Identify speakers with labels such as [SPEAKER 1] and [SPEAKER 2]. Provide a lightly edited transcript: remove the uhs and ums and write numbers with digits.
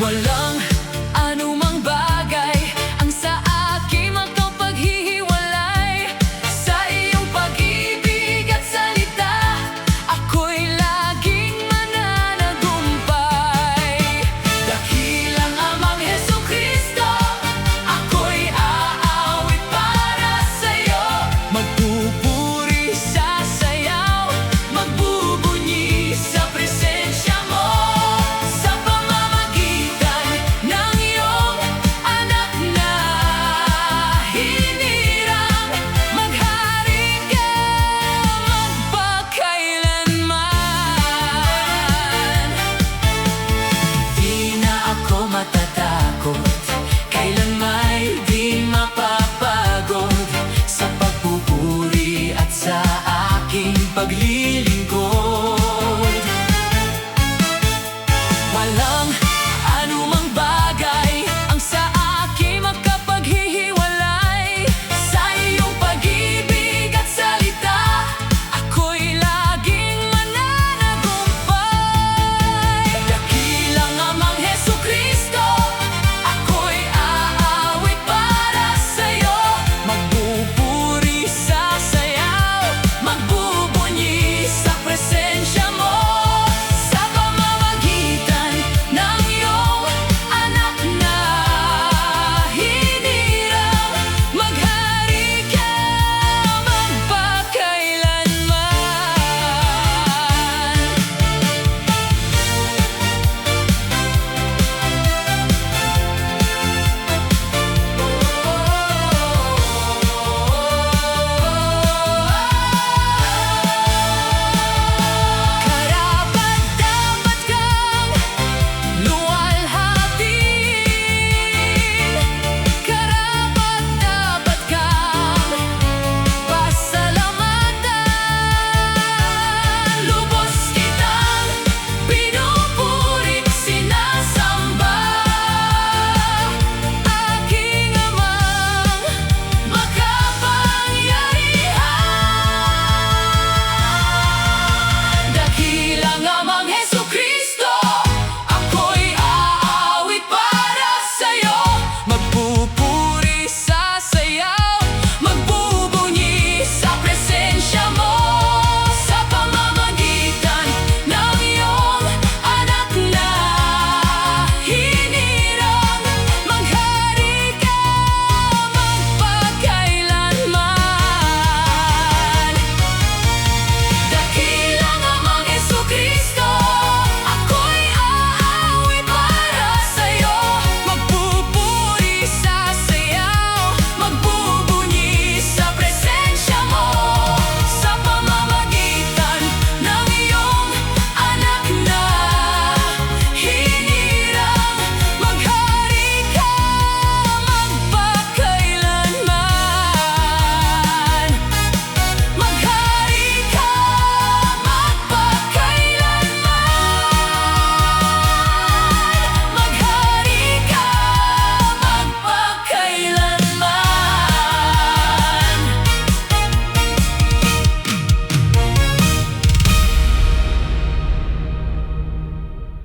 [SPEAKER 1] Walang anumang bagay ang sa aking makapaghihiwalay. Sa iyong pag-ibig at salita, ako'y laging mananagumpay. Dakilang Amang Hesukristo, ako'y aawit para sa'yo. Magpupuri sa sayaw, magbubunyi sa presensya mo. Sa pamamagitan ng iyong anak na hinirang, maghari ka magpakailanman. Di na ako matatakot, kailanmay di mapapagod sa pagpupuri at sa aking paglilingkod. Walang